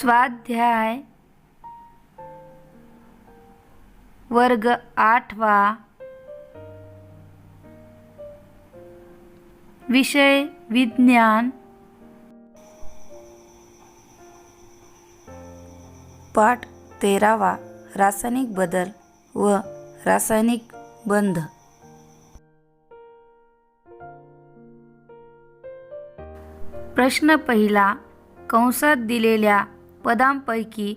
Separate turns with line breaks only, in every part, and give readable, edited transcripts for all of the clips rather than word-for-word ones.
स्वाध्याय वर्ग 8वा विषय विज्ञान पाठ 13वा रासायनिक बदल व रासायनिक बंध। प्रश्न पहिला, कंसात दिलेल्या पदांपैकी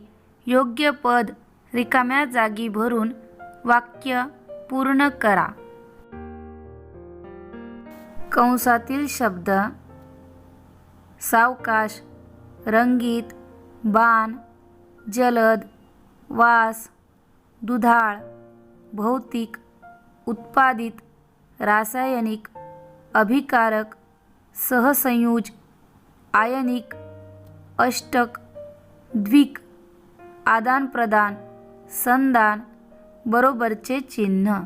योग्य पद रिकाम्या जागी भरून वाक्य पूर्ण करा। कंसातील शब्द सावकाश, रंगीत, बाण, जलद, वास, दुधाळ, भौतिक, उत्पादित, रासायनिक, अभिकारक, सहसंयुज, आयनिक, अष्टक, द्विक, आदानप्रदान, संदान, बरोबरचे चिन्ह।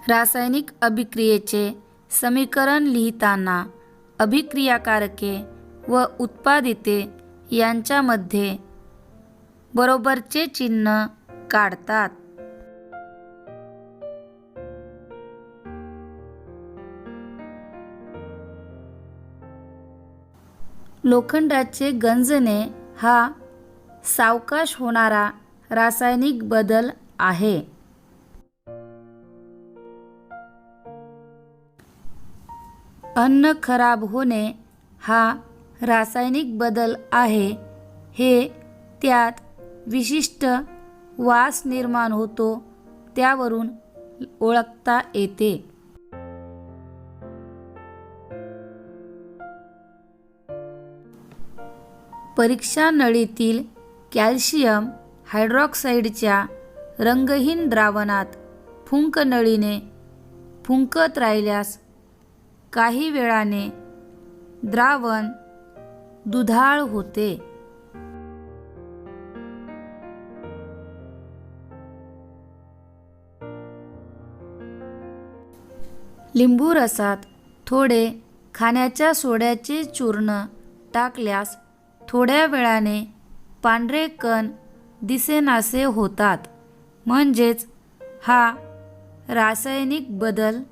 रासायनिक अभिक्रियेचे समीकरण लिहिताना अभिक्रियाकारके व उत्पादिते यांच्यामध्ये बरोबरचे चिन्ह काढतात। लोखंडाचे गंजणे हा सावकाश होणारा रासायनिक बदल आहे। अन्न खराब होणे हा रासायनिक बदल आहे। हे त्यात विशिष्ट वास निर्माण होतो त्यावरून ओळखता येते। परीक्षा नळीतील कॅल्शियम हायड्रॉक्साईडच्या रंगहीन द्रावणात फुंक नळीने फुंकत राहिल्यास काही वेळाने द्रावण दुधाळ होते। लिंबू रसात थोडे खाण्याच्या सोड्याचे चूर्ण टाकल्यास थोड्या वेळाने पांढरे कण दिसेनासे होतात, म्हणजेच हा रासायनिक बदल।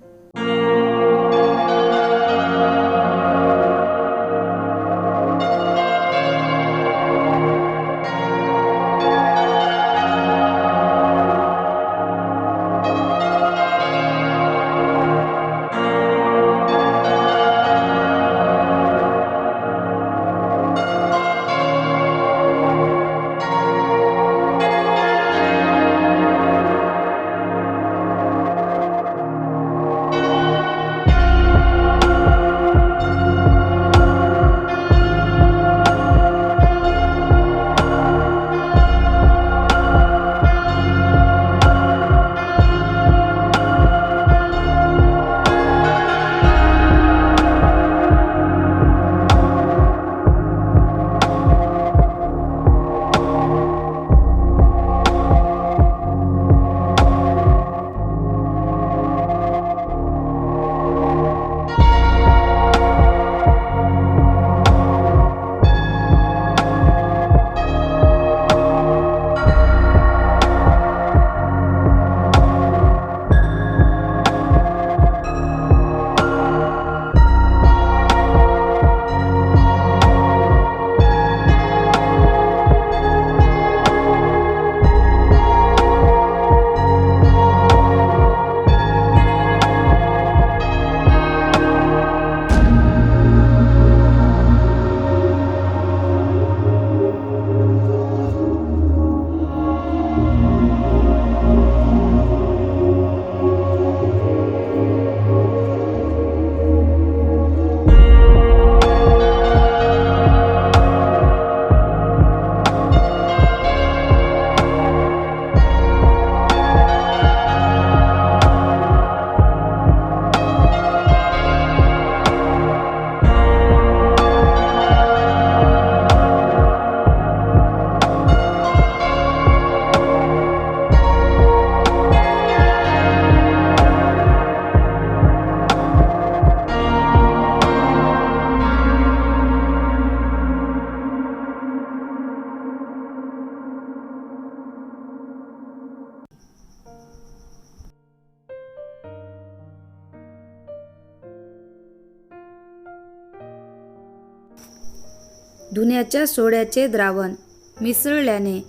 धुण्याच्या सोड्याचे द्रावण मिसळल्याने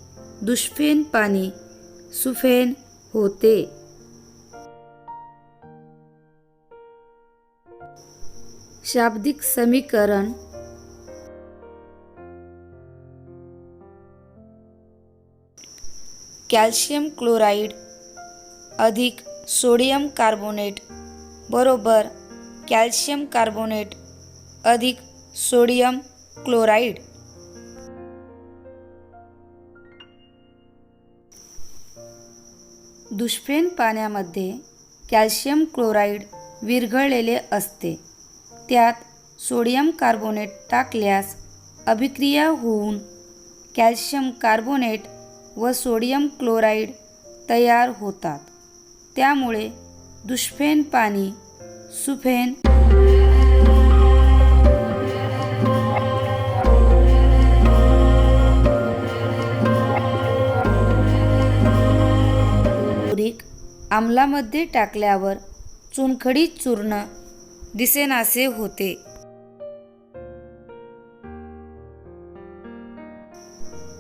दुष्फेन पाणी सुफेन होते. शाब्दिक समीकरण कॅल्शियम क्लोराईड अधिक सोडियम कार्बोनेट बरोबर कॅल्शियम कार्बोनेट अधिक सोडियम क्लोराईड. दुष्फेन पाण्यामध्ये कॅल्शियम क्लोराईड विरघळलेले असते. त्यात सोडियम कार्बोनेट टाकल्यास अभिक्रिया होऊन कॅल्शियम कार्बोनेट व सोडियम क्लोराईड तयार होतात. त्यामुळे दुष्फेन पाणी सुफेन आम्लामध्ये टाकल्यावर चुनखडी चूर्ण दिसेनासे होते.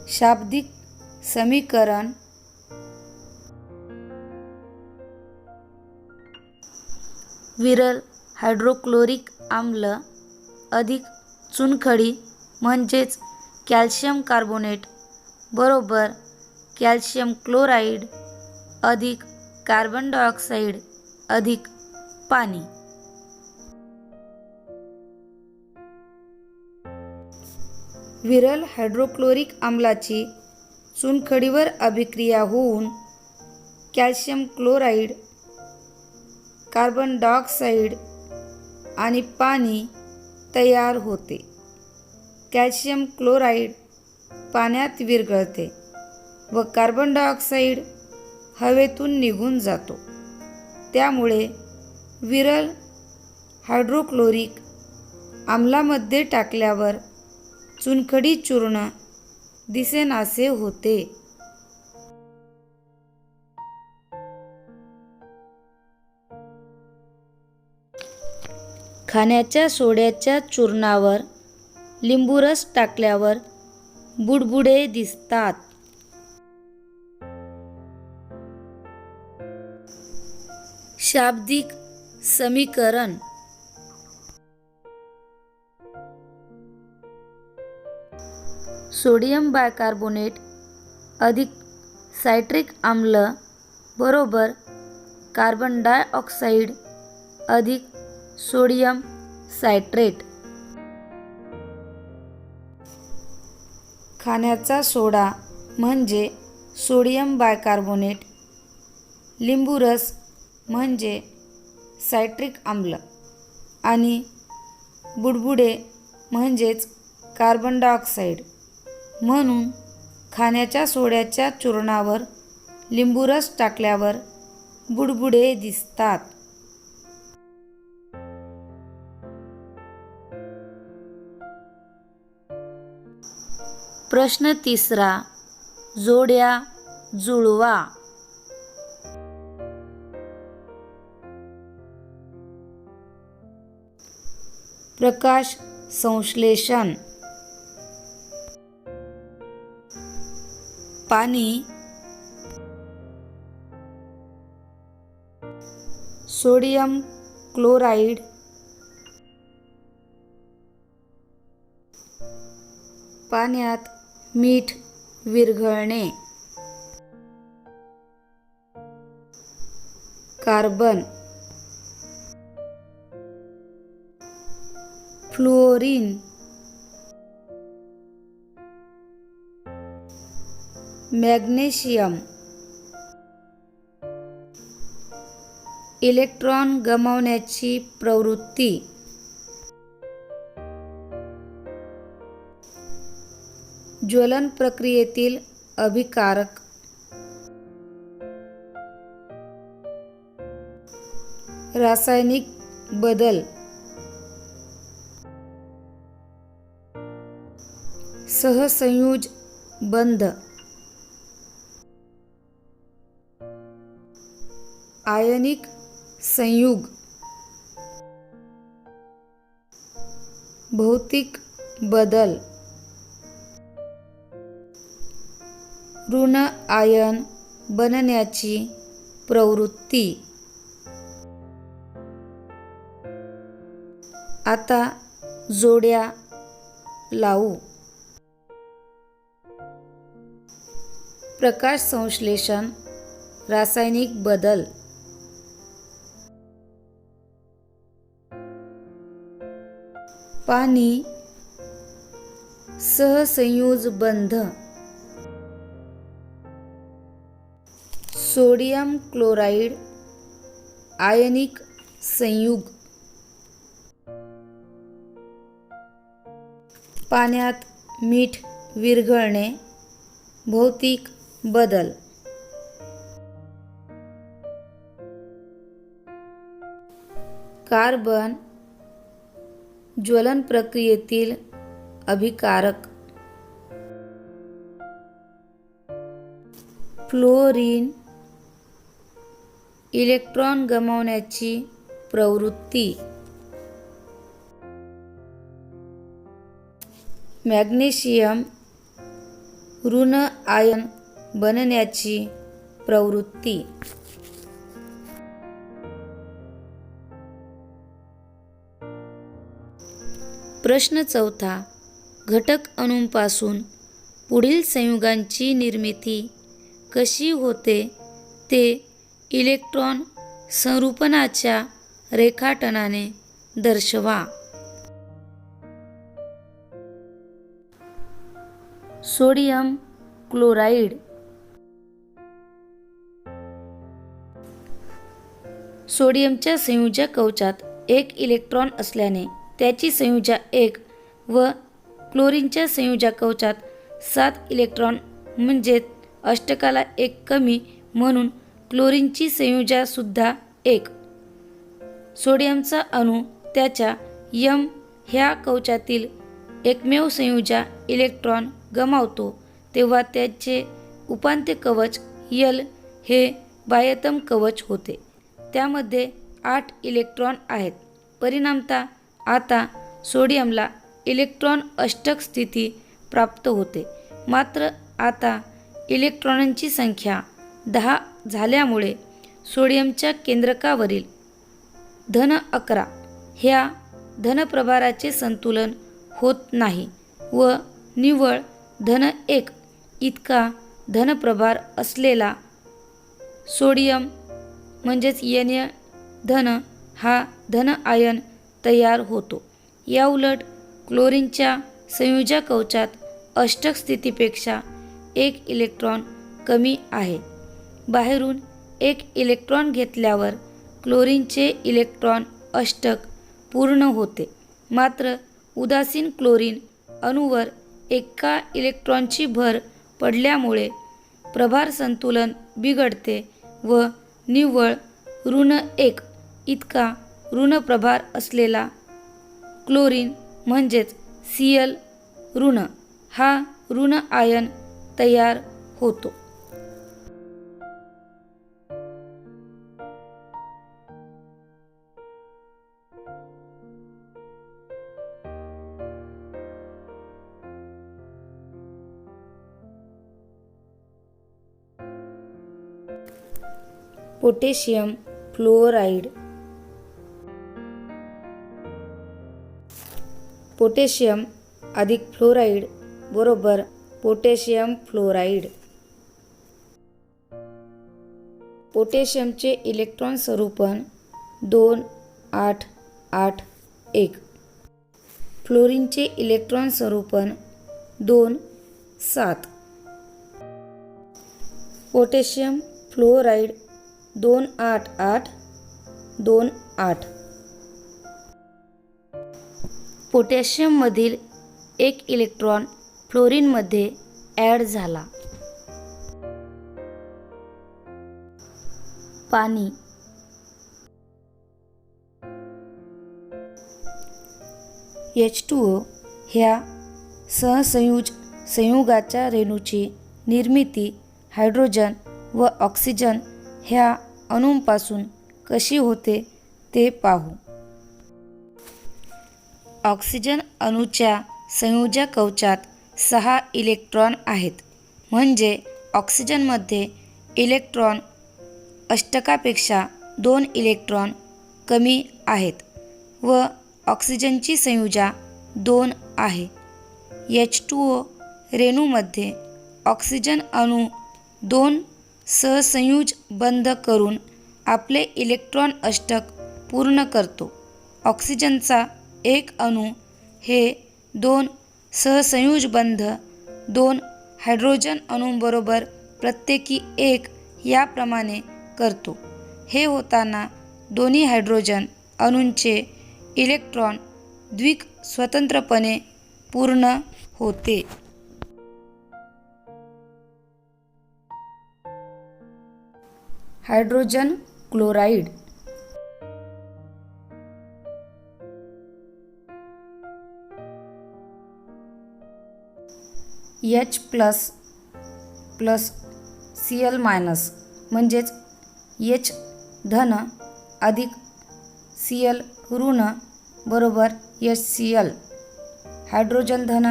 शाब्दिक समीकरण विरल हायड्रोक्लोरिक आम्ल अधिक चुनखडी म्हणजेच कॅल्शियम कार्बोनेट बरोबर कॅल्शियम क्लोराईड अधिक कार्बन डायऑक्साईड अधिक पाणी. विरल हायड्रोक्लोरिक आम्लाची चुनखडीवर अभिक्रिया होऊन कॅल्शियम क्लोराईड, कार्बन डायऑक्साईड आणि पाणी तयार होते. कॅल्शियम क्लोराईड पाण्यात विरघळते व कार्बन डायऑक्साईड हवेतून निघून जातो. त्यामुळे विरल हायड्रोक्लोरिक आम्लामध्ये टाकल्यावर चुनखडी चूर्ण दिसेनासे होते. खाण्याच्या सोड्याच्या चूर्णावर लिंबूरस टाकल्यावर बुडबुडे दिसतात. शाब्दिक समीकरण सोडियम बायकार्बोनेट अधिक सायट्रिक आम्ल बरोबर कार्बन डायऑक्साईड अधिक सोडियम सायट्रेट. खाण्याचा सोडा म्हणजे सोडियम बायकार्बोनेट, लिंबूरस म्हणजे सायट्रिक आम्ल आणि बुडबुडे म्हणजेच कार्बन डायऑक्साईड. म्हणून खाण्याच्या सोड्याच्या चूर्णावर लिंबूरस टाकल्यावर बुडबुडे दिसतात. प्रश्न 3 जोड्या जुळवा. प्रकाश संश्लेषण पाणी, सोडियम क्लोराईड, पाण्यात मीठ विरघळणे, कार्बन, फ्लोरीन, मॅग्नेशियम, इलेक्ट्रॉन गमावण्याची प्रवृत्ती, ज्वलन प्रक्रियेतील अभिकारक, रासायनिक बदल, सहसंयुज बंध, आयनिक संयुग, भौतिक बदल, ऋण आयन बनण्याची प्रवृत्ती. आता जोड्या लावू. प्रकाश संश्लेषण, रासायनिक बदल. पाणी सहसंयोज बंध. सोडियम क्लोराईड आयनिक संयुग. पाण्यात मीठ विरघळणे, भौतिक बदल. कार्बन ज्वलन प्रक्रियेतील अभिकारक. फ्लोरीन इलेक्ट्रॉन गमावण्याची प्रवृत्ती. मॅग्नेशियम ऋण आयन बनण्याची प्रवृत्ती. प्रश्न चौथा. घटक अणूंपासून पुढील संयुगांची निर्मिती कशी होते ते इलेक्ट्रॉन संरूपणाच्या रेखाटनाने दर्शवा. Sodium chloride. सोडियमच्या संयुजा कवचात एक इलेक्ट्रॉन असल्याने त्याची संयुजा 1 व क्लोरीनच्या संयुजा कवचात 7 इलेक्ट्रॉन म्हणजेच अष्टकाला 1 कमी, म्हणून क्लोरीनची संयुजा सुद्धा 1. सोडियमचा अणू त्याच्या M ह्या कवचातील एकमेव संयुजा इलेक्ट्रॉन गमावतो तेव्हा त्याचे उपांत्य कवच L हे बाह्यतम कवच होते. त्यामध्ये 8 इलेक्ट्रॉन आहेत. परिणामतः आता सोडियमला इलेक्ट्रॉन अष्टक स्थिती प्राप्त होते. मात्र आता इलेक्ट्रॉनांची संख्या 10 झाल्यामुळे सोडियमच्या केंद्रकावरील धन 11 ह्या धनप्रभाराचे संतुलन होत नाही व निव्वळ धन 1 इतका धनप्रभार असलेला सोडियम म्हणजेच Na धन हा धन आयन तयार होतो. याउलट क्लोरीनच्या संयुजा कवचात अष्टक स्थितीपेक्षा 1 इलेक्ट्रॉन कमी आहे. बाहेरून 1 इलेक्ट्रॉन घेतल्यावर क्लोरीनचे इलेक्ट्रॉन अष्टक पूर्ण होते. मात्र उदासीन क्लोरीन अणूवर एका इलेक्ट्रॉनची भर पडल्यामुळे प्रभार संतुलन बिघडते व निव्वळ ऋण 1 इतका ऋण प्रभार असलेला क्लोरीन म्हणजेच Cl ऋण हा ऋण आयन तयार होतो. Potassium fluoride. पोटॅशियम अधिक फ्लोराईड बरोबर पोटॅशियम फ्लोराईड. पोटॅशियमचे इलेक्ट्रॉन स्वरूपन 2 8 8 1. फ्लोरीनचे इलेक्ट्रॉन स्वरूपन 2 7. Potassium fluoride 2 8 8 2 8. पोटॅशियममधील 1 इलेक्ट्रॉन फ्लोरीनमध्ये ॲड झाला. पाणी. H2O ह्या सहसंयुज संयुगाच्या रेणूची निर्मिती हायड्रोजन व ऑक्सिजन ह्या अणूंपासून कशी होते ते पाहू. ऑक्सिजन अणूच्या संयुजा कवचात 6 इलेक्ट्रॉन आहेत, म्हणजे ऑक्सिजनमध्ये इलेक्ट्रॉन अष्टकापेक्षा 2 इलेक्ट्रॉन कमी आहेत व ऑक्सिजनची संयुजा 2 आहे. H2O रेणूमध्ये ऑक्सिजन अणू 2 सहसंयुज बंध करून आपले इलेक्ट्रॉन अष्टक पूर्ण करतो. ऑक्सिजनचा एक अणू हे 2 सहसंयुज बंध 2 हायड्रोजन अणूंबरोबर प्रत्येकी 1 याप्रमाणे करतो. हे होताना दोन्ही हायड्रोजन अणूंचे इलेक्ट्रॉन द्विक स्वतंत्रपणे पूर्ण होते. Hydrogen chloride. H++ Cl- म्हणजेच H धन अधिक Cl ऋण बरोबर HCl. हायड्रोजन धन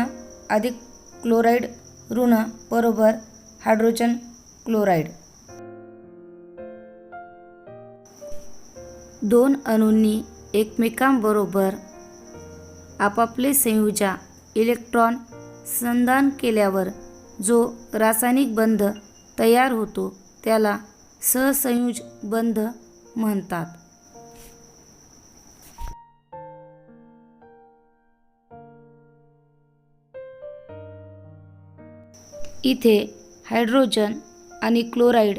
अधिक क्लोराईड ऋण बरोबर हायड्रोजन क्लोराईड. 2 अणूंनी एकमेकांबरोबर आपापले संयुजा इलेक्ट्रॉन संधान केल्यावर जो रासायनिक बंध तयार होतो त्याला सहसंयुज बंध म्हणतात. इथे हायड्रोजन आणि क्लोराईड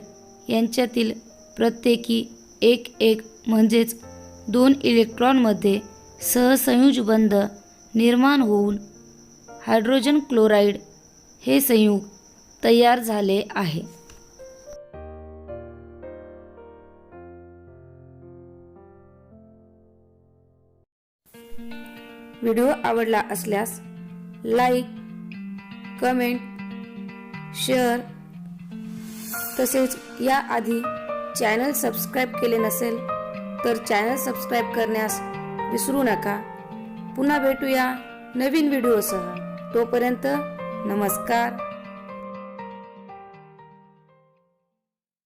यांच्यातील प्रत्येकी 1 म्हणजेच 2 इलेक्ट्रॉनमध्ये सहसंयुज बंध निर्माण होऊन हायड्रोजन क्लोराईड हे संयुग तयार झाले आहे. व्हिडिओ आवडला असल्यास लाईक, कमेंट, शेअर तसेच याआधी चॅनल सबस्क्राईब केले नसेल तर चॅनल सबस्क्राईब करण्यास विसरू नका. पुन्हा भेटूया नवीन व्हिडिओसह. तोपर्यंत नमस्कार.